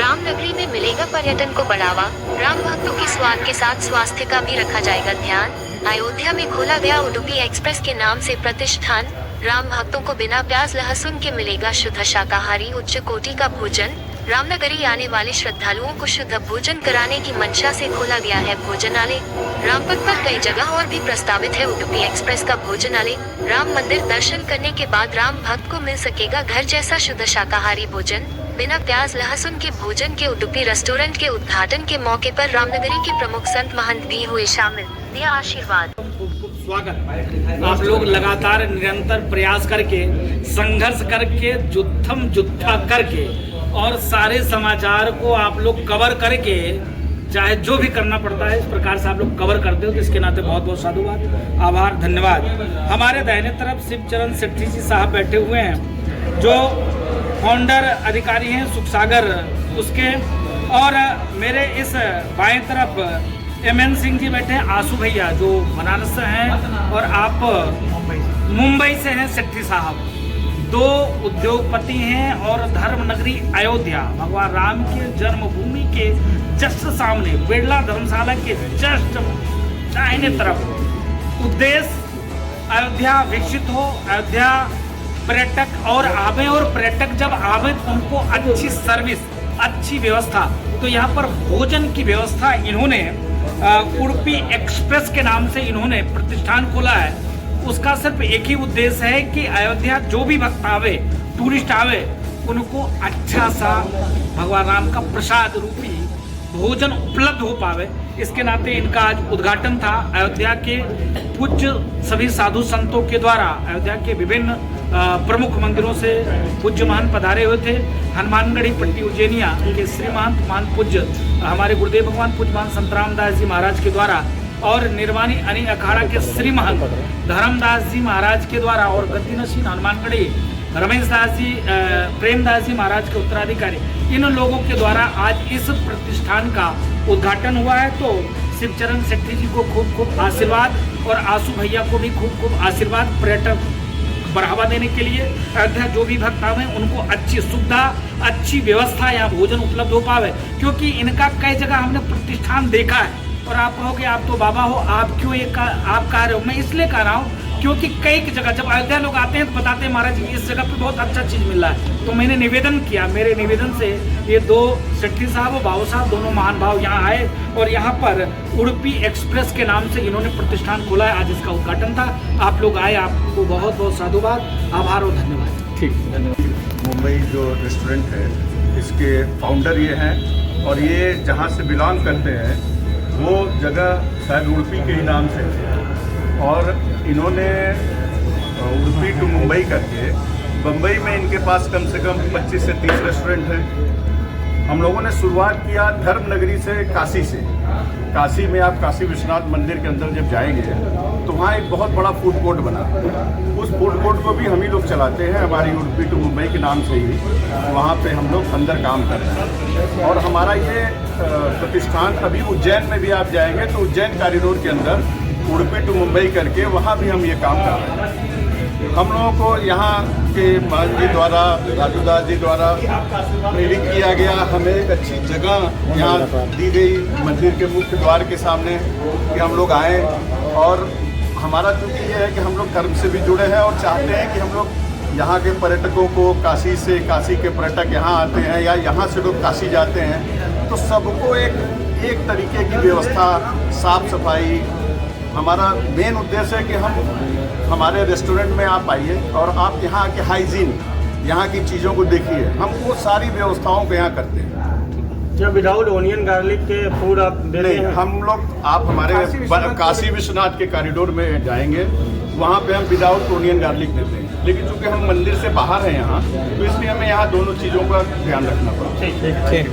रामनगरी में मिलेगा पर्यटन को बढ़ावा, राम भक्तों के स्वाद के साथ स्वास्थ्य का भी रखा जाएगा ध्यान। अयोध्या में खोला गया उडुपी एक्सप्रेस के नाम से प्रतिष्ठान, राम भक्तों को बिना प्याज लहसुन के मिलेगा शुद्ध शाकाहारी उच्च कोटि का भोजन। रामनगरी आने वाले श्रद्धालुओं को शुद्ध भोजन कराने की मंशा से खोला गया है भोजनालय। रामपथ पर कई जगह और भी प्रस्तावित है उडुपी एक्सप्रेस का भोजनालय। राम मंदिर दर्शन करने के बाद राम भक्त को मिल सकेगा घर जैसा शुद्ध शाकाहारी भोजन। बिना प्याज लहसुन के भोजन के उडुपी रेस्टोरेंट के उद्घाटन के मौके पर रामनगरी के प्रमुख संत महंत भी हुए शामिल, दिया आशीर्वाद। स्वागत। आप लोग लगातार निरंतर प्रयास करके, संघर्ष करके, जुत्था करके और सारे समाचार को आप लोग कवर करके, चाहे जो भी करना पड़ता है इस प्रकार से आप लोग कवर करते हो, तो इसके नाते बहुत बहुत साधुवाद, आभार, धन्यवाद। हमारे दाहिने तरफ शिवचरण सेठी जी साहब बैठे हुए हैं, जो फाउंडर अधिकारी हैं सुख सागर उसके, और मेरे इस बाएं तरफ MN सिंह जी बैठे हैं, आंसू भैया जो बनारस से हैं, और आप मुंबई से हैं सेठी साहब। दो उद्योगपति हैं और धर्म नगरी अयोध्या भगवान राम के जन्मभूमि के जस्ट सामने बिरला धर्मशाला के जस्ट दाहिने तरफ उद्देश्य अयोध्या विकसित हो, अयोध्या पर्यटक और आवे, और पर्यटक जब आवे तो उनको अच्छी सर्विस, अच्छी व्यवस्था। तो यहाँ पर भोजन की व्यवस्था इन्होंने उडुपी एक्सप्रेस के नाम से इन्होंने प्रतिष्ठान खोला है। उसका सिर्फ एक ही उद्देश्य है कि अयोध्या जो भी भक्त आवे, टूरिस्ट आवे, उनको अच्छा सा भगवान राम का प्रसाद रूपी भोजन उपलब्ध हो पावे। इसके नाते इनका आज उद्घाटन था। अयोध्या के पूज्य सभी साधु संतों के द्वारा अयोध्या के विभिन्न प्रमुख मंदिरों से पूज्य महंत पधारे हुए थे। हनुमानगढ़ी पट्टी उज्जैनिया के श्री महंत पूज्य हमारे गुरुदेव भगवान पूज्य महंत संत रामदास जी महाराज के द्वारा, और निर्वाणी अनी अखाड़ा के श्री महंत धर्मदास जी महाराज के द्वारा, और गद्दी नशीन हनुमानगढ़ी रमेश दास जी प्रेमदास जी महाराज के उत्तराधिकारी, इन लोगों के द्वारा आज इस प्रतिष्ठान का उद्घाटन हुआ है। तो शिवचरण सेठी जी को खूब खूब आशीर्वाद, और आंसू भैया को भी खूब खूब आशीर्वाद। पर्यटक बढ़ावा देने के लिए अयोध्या जो भी भक्त आवे उनको अच्छी सुविधा, अच्छी व्यवस्था या भोजन उपलब्ध हो पावे, क्योंकि इनका कई जगह हमने प्रतिष्ठान देखा है। और आप कहोगे आप तो बाबा हो, आप क्यों आप कह रहे हो? मैं इसलिए कह रहा हूँ क्योंकि कई जगह जब अयोध्या लोग आते हैं तो बताते हैं महाराज इस जगह पे बहुत अच्छा चीज़ मिल रहा है। तो मैंने निवेदन किया, मेरे निवेदन से ये दो सेठी साहब और बाबू साहब दोनों महान भाव यहाँ आए, और यहाँ पर उडुपी एक्सप्रेस के नाम से इन्होंने प्रतिष्ठान खोला है। आज इसका उद्घाटन था। आप लोग आए, आपको बहुत बहुत साधुवाद, आभार और धन्यवाद। ठीक, धन्यवाद। मुंबई जो रेस्टोरेंट है इसके फाउंडर ये हैं, और ये जहाँ से बिलोंग करते हैं वो जगह शायद उडुपी के ही नाम से है, और इन्होंने उडुपी टू मुंबई करके बम्बई में इनके पास कम से कम 25 से 30 रेस्टोरेंट हैं। हम लोगों ने शुरुआत किया धर्म नगरी से, काशी से। काशी में आप काशी विश्वनाथ मंदिर के अंदर जब जाएंगे तो वहाँ एक बहुत बड़ा फूड कोर्ट बना। उस फूड कोर्ट को भी हम ही लोग चलाते हैं, हमारी उडुपी टू मुंबई के नाम से ही। वहाँ पे हम लोग अंदर काम कर रहे हैं, और हमारा ये प्रतिष्ठान अभी उज्जैन में भी आप जाएंगे तो उज्जैन कॉरिडोर के अंदर उडुपी टू मुंबई करके वहाँ भी हम ये काम कर रहे हैं। हम लोगों को यहाँ के महंत जी द्वारा, राजूदास जी द्वारा प्रेरित किया गया। हमें एक अच्छी जगह यहाँ दी गई मंदिर के मुख्य द्वार के सामने कि हम लोग आएँ, और हमारा चूँकि ये है कि हम लोग धर्म से भी जुड़े हैं और चाहते हैं कि हम लोग यहाँ के पर्यटकों को, काशी के पर्यटक यहाँ आते हैं या यहाँ से लोग काशी जाते हैं, तो सबको एक तरीके की व्यवस्था, साफ सफाई। हमारा मेन उद्देश्य है कि हमारे रेस्टोरेंट में आप आइए और आप यहाँ के हाइजीन, यहाँ की चीज़ों को देखिए। हम वो सारी व्यवस्थाओं को यहाँ करते हैं। क्या विदाउट ओनियन गार्लिक के फूड आप दे रहे हैं? हम लोग, आप हमारे काशी विश्वनाथ के कॉरिडोर में जाएंगे, वहाँ पे हम विदाउट ओनियन गार्लिक देते हैं। लेकिन चूँकि हम मंदिर से बाहर हैं यहाँ, तो इसलिए हमें यहाँ दोनों चीज़ों का ध्यान रखना पड़ता है। ठीक।